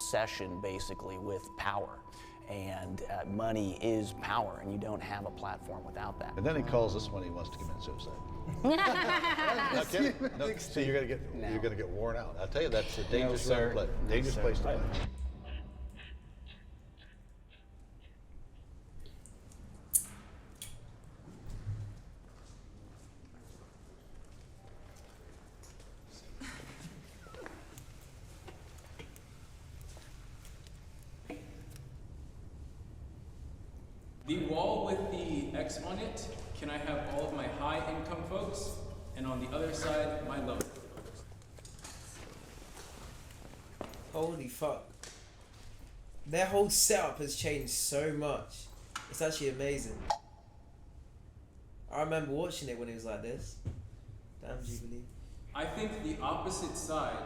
obsession basically with power. And money is power, and you don't have a platform without that. And then he calls us when he wants to commit suicide. Not kidding. No, so you're gonna get worn out. I tell you, that's a dangerous place to play. The wall with the X on it, can I have all of my high income folks? And on the other side, my low. Holy fuck. Their whole setup has changed so much. It's actually amazing. I remember watching it when it was like this. Damn Jubilee. I think the opposite side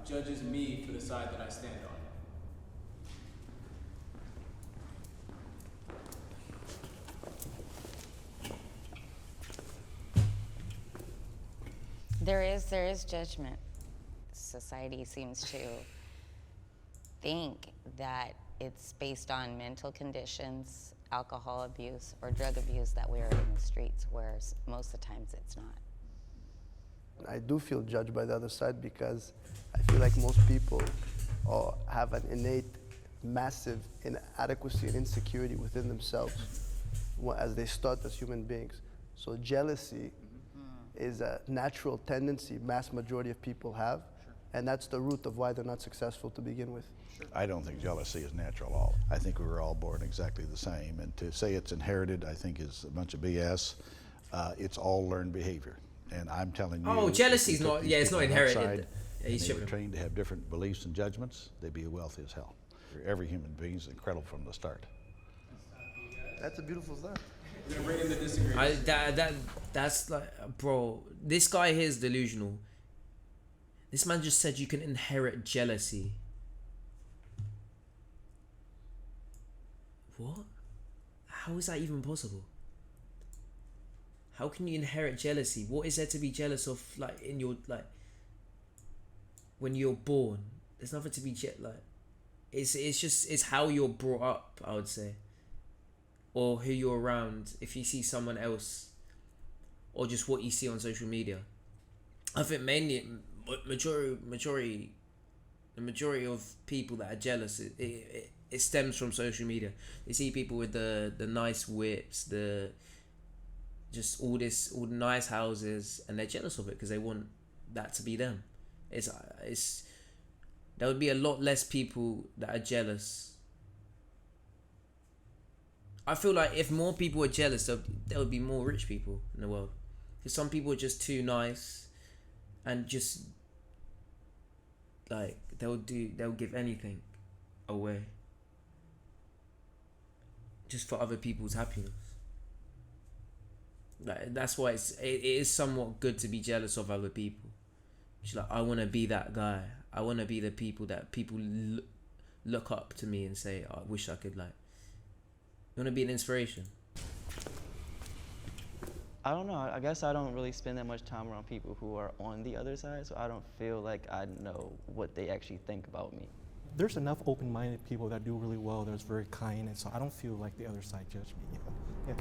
judges me for the side that I stand on. There is judgment. Society seems to think that it's based on mental conditions, alcohol abuse, or drug abuse that we are in the streets, whereas most of the times it's not. I do feel judged by the other side because I feel like most people have an innate, massive inadequacy and insecurity within themselves as they start as human beings. So jealousy is a natural tendency mass majority of people have, and that's the root of why they're not successful to begin with. I don't think jealousy is natural at all. I think we were all born exactly the same, and to say it's inherited, I think is a bunch of BS. It's all learned behavior, and I'm telling you. Oh, jealousy's not, yeah, it's not inherited. They were trained to have different beliefs and judgments, they'd be wealthy as hell. Every human being is incredible from the start. That's a beautiful thought. We're gonna bring in the disagreement. That's like, bro, this guy here is delusional. This man just said you can inherit jealousy. What? How is that even possible? How can you inherit jealousy? What is there to be jealous of, like, in your, like, when you're born? There's nothing to be like. It's how you're brought up, I would say, or who you're around. If you see someone else, or just what you see on social media. I think mainly the majority of people that are jealous, it stems from social media. You see people with the nice whips, all the nice houses, and they're jealous of it because they want that to be them. There would be a lot less people that are jealous. I feel like if more people were jealous, there would be more rich people in the world. Because some people are just too nice, and just like they'll give anything away just for other people's happiness. Like, that's why it is somewhat good to be jealous of other people. It's like, I want to be that guy. I want to be the people that people look up to me and say, oh, I wish I could, like. You want to be an inspiration? I don't know. I guess I don't really spend that much time around people who are on the other side, so I don't feel like I know what they actually think about me. There's enough open-minded people that do really well, that's very kind, and so I don't feel like the other side judge me. Yeah.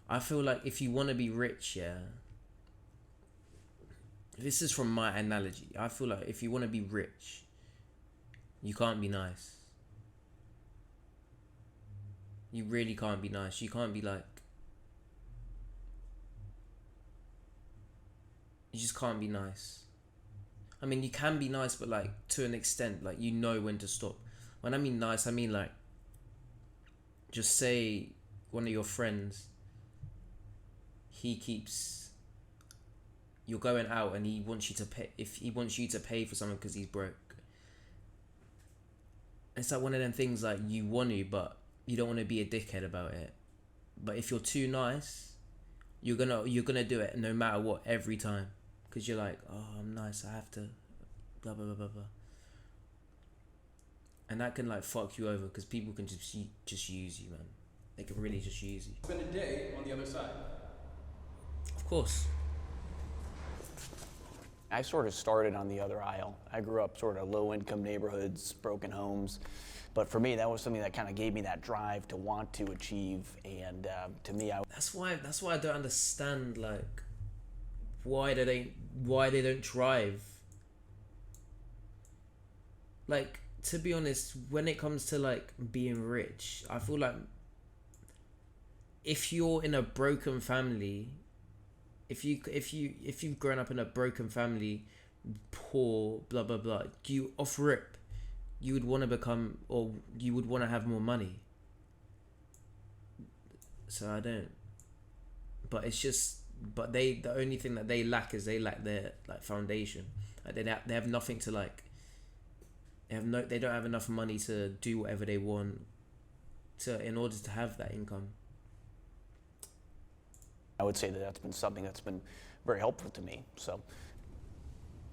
I feel like if you want to be rich, yeah. This is from my analogy. I feel like if you want to be rich, you can't be nice. You really can't be nice. You can't be like... You just can't be nice. I mean, you can be nice, but like to an extent, like you know when to stop. When I mean nice, I mean like, just say one of your friends, you're going out and he wants you to pay, if he wants you to pay for something because he's broke. It's like one of them things like you want to, but you don't want to be a dickhead about it. But if you're too nice, you're gonna do it no matter what every time. Because you're like, oh, I'm nice, I have to, blah, blah, blah, blah, blah. And that can like fuck you over because people can just use you, man. They can really just use you. Spend a day on the other side. Of course. I sort of started on the other aisle. I grew up sort of low-income neighborhoods, broken homes. But for me, that was something that kind of gave me that drive to want to achieve. And to me, That's why I don't understand like why they don't drive. Like, to be honest, when it comes to like being rich, I feel like if you're in a broken family, if you've grown up in a broken family, poor, blah blah blah, you off rip, you would want to become, or you would want to have more money. So I don't. But it's just, but the only thing that they lack is they lack their like foundation. Like they have nothing to like. They don't have enough money to do whatever they want in order to have that income. I would say that that's been something that's been very helpful to me. So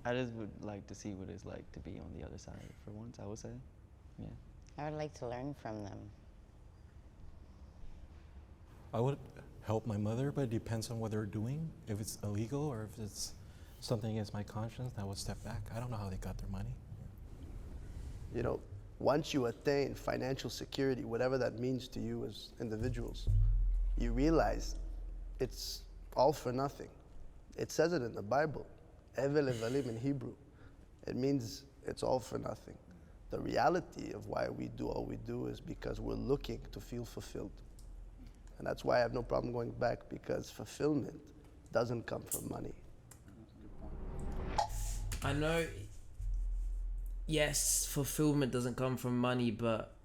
I just would like to see what it's like to be on the other side for once, I would say. Yeah. I would like to learn from them. I would help my mother, but it depends on what they're doing. If it's illegal or if it's something against my conscience, I would step back. I don't know how they got their money. You know, once you attain financial security, whatever that means to you as individuals, you realize it's all for nothing. It says it in the Bible, Evel Evalim in Hebrew. It means it's all for nothing. The reality of why we do all we do is because we're looking to feel fulfilled. And that's why I have no problem going back, because fulfillment doesn't come from money. I know, yes, fulfillment doesn't come from money, but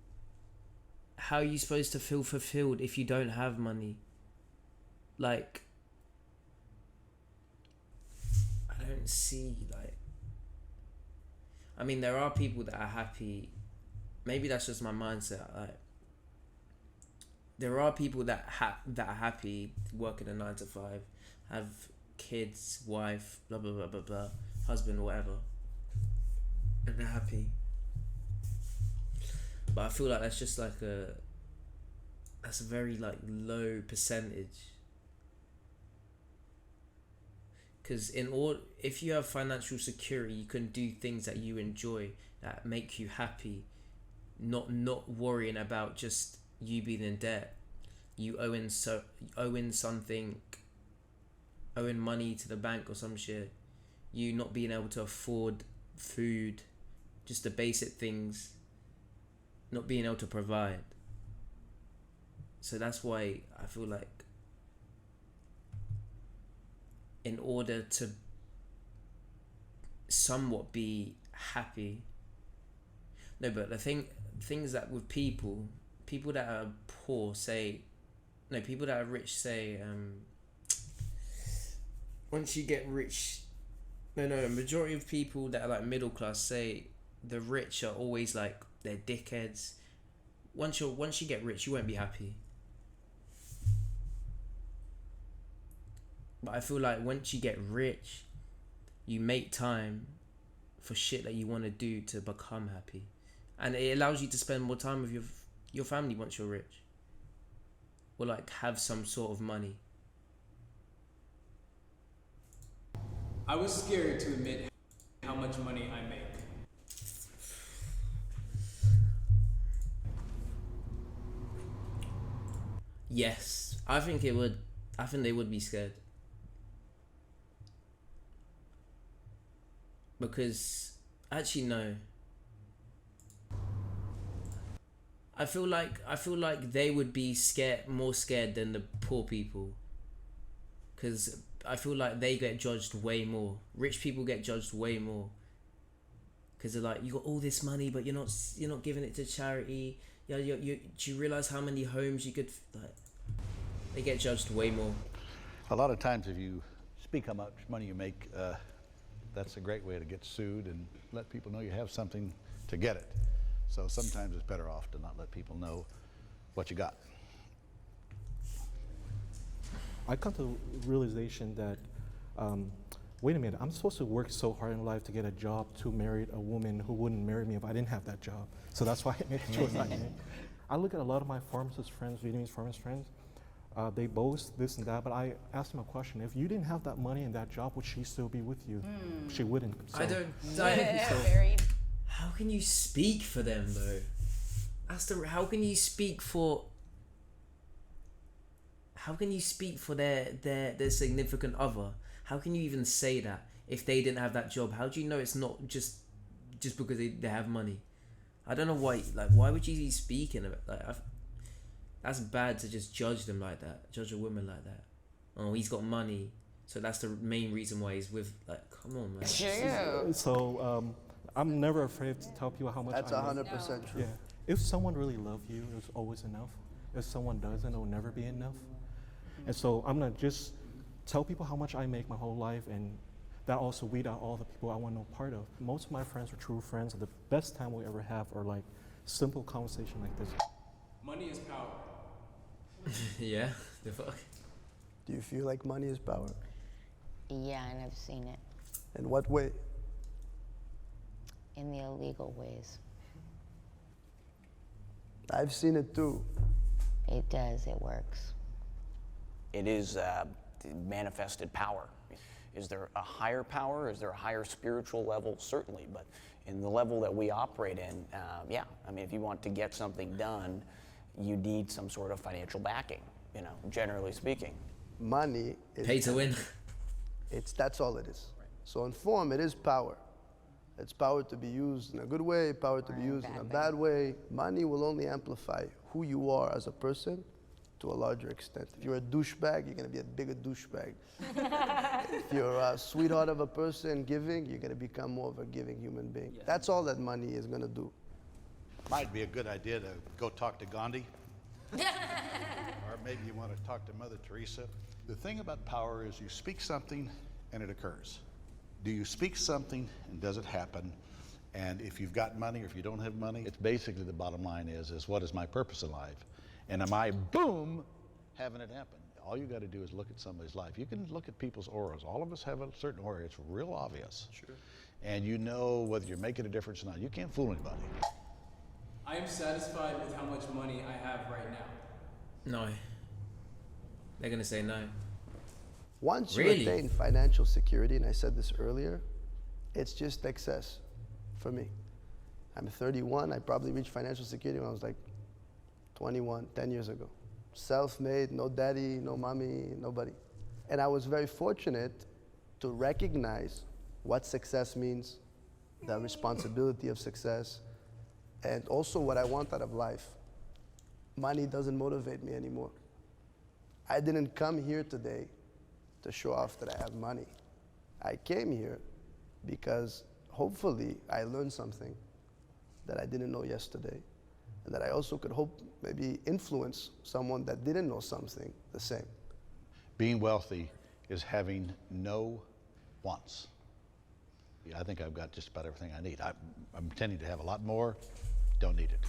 how are you supposed to feel fulfilled if you don't have money? Like, I don't see, like, I mean, there are people that are happy. Maybe that's just my mindset. Like, there are people that are happy working a 9 to 5, have kids, wife, blah blah blah blah blah, husband, whatever, and they're happy. But I feel like that's just like that's a very like low percentage. Because if you have financial security, you can do things that you enjoy, that make you happy, not worrying about just you being in debt, you owing money to the bank or some shit, you not being able to afford food, just the basic things, not being able to provide. So that's why I feel like in order to somewhat be happy, no, but the things that with people that are poor say, no, people that are rich say, once you get rich, no, a majority of people that are like middle class say the rich are always like, they're dickheads. Once you get rich, you won't be happy. But I feel like once you get rich, you make time for shit that you want to do to become happy. And it allows you to spend more time with your family once you're rich. Or like have some sort of money. I was scared to admit how much money I make. Yes, I think they would be scared. Because, actually no. I feel like they would be more scared than the poor people. Because I feel like they get judged way more. Rich people get judged way more. Because they're like, you got all this money, but you're not giving it to charity. Do you realize how many homes you could, like, they get judged way more. A lot of times if you speak how much money you make, that's a great way to get sued and let people know you have something to get it. So sometimes it's better off to not let people know what you got. I come to the realization that, wait a minute, I'm supposed to work so hard in life to get a job to marry a woman who wouldn't marry me if I didn't have that job. So that's why I made the choice I made. I look at a lot of my pharmacist friends, Vietnamese pharmacist friends. They boast this and that, but I asked them a question. If you didn't have that money and that job, would she still be with you? She wouldn't. So, I don't. Very. How can you speak for them though? How can you speak for? How can you speak for their significant other? How can you even say that if they didn't have that job? How do you know it's not just because they have money? I don't know why. Like, why would you be speaking of it? Like, that's bad to just judge them like that. Judge a woman like that. Oh, he's got money, so that's the main reason why he's with. Like, come on, man. True. So I'm never afraid to tell people how much That's I make. 100% true. Yeah. If someone really loves you, it's always enough. If someone doesn't, it'll never be enough. And so I'm gonna just tell people how much I make my whole life, and that also weed out all the people I want no part of. Most of my friends are true friends, and the best time we ever have are like simple conversation like this. Money is power. Yeah. The fuck. Do you feel like money is power? Yeah, and I've seen it In what way? in the illegal ways. I've seen it too. It does, it works. It is manifested power. Is there a higher power? Is there a higher spiritual level? Certainly, but in the level that we operate in, yeah. I mean, if you want to get something done, you need some sort of financial backing, you know, generally speaking. Money is Pay to win. that's all it is. So in form, it is power. It's power to be used in a good way, power to be used in a bad way. Money will only amplify who you are as a person to a larger extent. If you're a douchebag, you're gonna be a bigger douchebag. If you're a sweetheart of a person giving, you're gonna become more of a giving human being. That's all that money is gonna do. Might be a good idea to go talk to Gandhi. Or maybe you want to talk to Mother Teresa. The thing about power is you speak something and it occurs. Do you speak something and does it happen? And if you've got money or if you don't have money, it's basically the bottom line is what is my purpose in life? And am I, boom, having it happen? All you got to do is look at somebody's life. You can look at people's auras. All of us have a certain aura. It's real obvious. Sure. And you know whether you're making a difference or not. You can't fool anybody. I am satisfied with how much money I have right now. No. They're gonna say no. Once Really? you attain financial security, and I said this earlier, it's just excess for me. I'm 31. I probably reached financial security when I was like 21, 10 years ago. Self-made, no daddy, no mommy, nobody. And I was very fortunate to recognize what success means, the responsibility of success, and also what I want out of life. Money doesn't motivate me anymore. I didn't come here today to show off that I have money. I came here because hopefully I learned something that I didn't know yesterday, and that I also could hope maybe influence someone that didn't know something the same. Being wealthy is having no wants. Yeah, I think I've got just about everything I need. I'm tending to have a lot more, don't need it.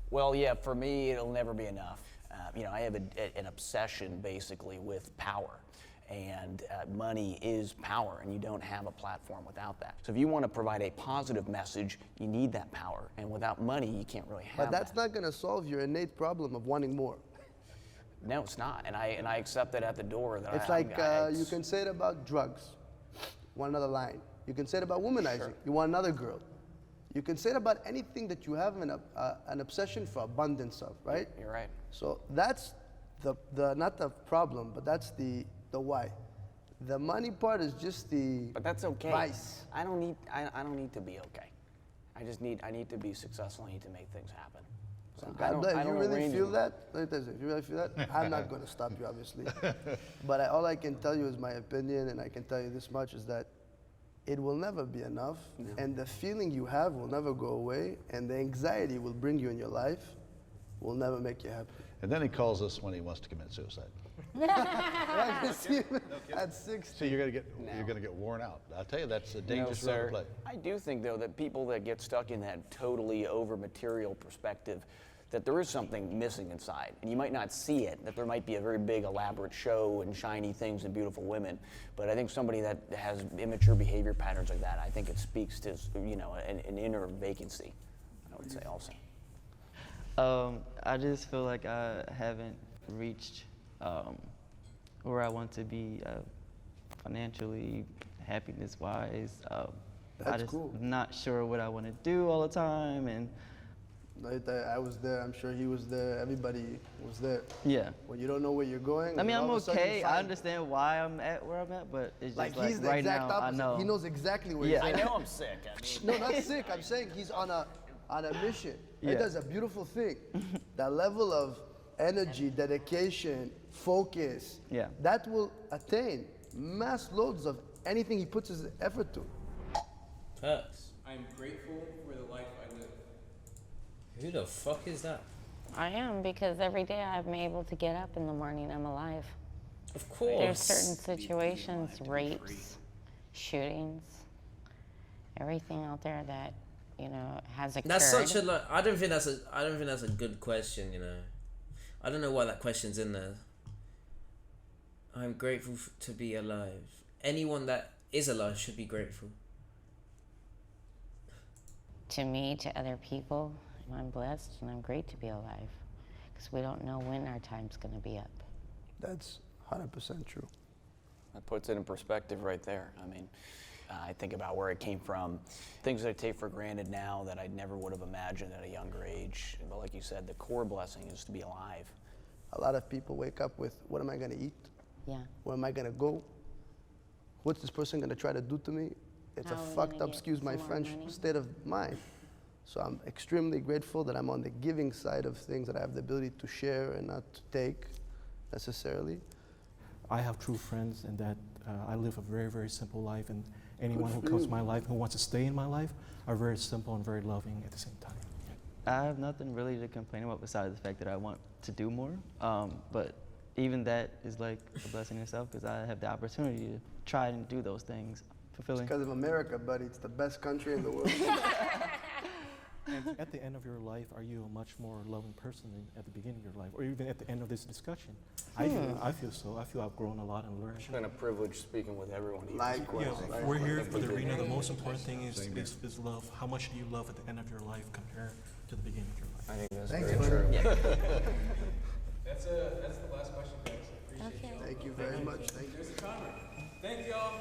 Well, yeah, for me, it'll never be enough. You know, I have an obsession basically with power, and money is power, and you don't have a platform without that. So if you want to provide a positive message, you need that power, and without money, you can't really have But that's that. not gonna solve your innate problem of wanting more. No, it's not, and I accept that at the door. That It's I, like I, you can say it about drugs, want another line. You can say it about womanizing, Sure. you want another girl. You can say it about anything that you have an obsession for abundance of, right? You're right. So that's the not the problem, but that's the why. The money part is just the But that's okay. vice. I don't need to be okay. I need to be successful. I need to make things happen. So I God don't, bless. I If you don't really arrange feel them. that, like this, if you really feel that, I'm not going to stop you, obviously. But all I can tell you is my opinion, and I can tell you this much, is that it will never be enough, and the feeling you have will never go away, and the anxiety will bring you in your life will never make you happy. And then he calls us when he wants to commit suicide. I can see him at 60. So you're gonna get worn out. I'll tell you, that's a dangerous road to sir. play. I do think, though, that people that get stuck in that totally over-material perspective, that there is something missing inside. And you might not see it, that there might be a very big, elaborate show and shiny things and beautiful women. But I think somebody that has immature behavior patterns like that, I think it speaks to, you know, an inner vacancy, I would say also. I just feel like I haven't reached where I want to be financially, happiness-wise. I That's just cool. not sure what I want to do all the time, and I was there. I'm sure he was there. Everybody was there. yeah. When you don't know where you're going. I mean, and I'm all of a sudden you okay. I find- understand why I'm at where I'm at, but it's just Like, like he's the right exact now, opposite. I know. He knows exactly where Yeah. he's I at. know I'm sick. I mean, No, not sick. I'm saying he's on a mission. Yeah. It does a beautiful thing. That level of energy, dedication, focus. Yeah. That will attain mass loads of anything he puts his effort to. Perks. I'm grateful for the life I live. Who the fuck is that? I am, because every day I'm able to get up in the morning, I'm alive. Of course. There's certain situations, rapes, shootings, everything out there that, you know, has occurred. That's such a like. I don't think that's a good question. You know, I don't know why that question's in there. I'm grateful to be alive. Anyone that is alive should be grateful. To me, to other people, I'm blessed and I'm great to be alive, because we don't know when our time's going to be up. That's 100% true. that puts it in perspective right there. I mean, I think about where it came from, things that I take for granted now that I never would have imagined at a younger age. But like you said, the core blessing is to be alive. A lot of people wake up with, what am I going to eat? Yeah. Where am I going to go? What's this person going to try to do to me? It's How a are we fucked gonna up, get excuse my some more French, money? state of mind. So I'm extremely grateful that I'm on the giving side of things, that I have the ability to share and not to take necessarily. I have true friends, and that I live a very, very simple life, and anyone who comes to my life, who wants to stay in my life, are very simple and very loving at the same time. I have nothing really to complain about besides the fact that I want to do more. But even that is like a blessing in itself, because I have the opportunity to try and do those things. Fulfilling. Because of America, buddy. It's the best country in the world. And at the end of your life, are you a much more loving person than at the beginning of your life, or even at the end of this discussion? I feel so. I feel I've grown a lot and learned. It's been a privilege speaking with everyone here. Likewise. Yeah, we're here for the arena. The most important thing is love. How much do you love at the end of your life compared to the beginning of your life? I think that's Thanks, very buddy. true. That's the last question, guys. I appreciate Okay. y'all. Thank you very much. Thank you. There's the timer. Thank y'all.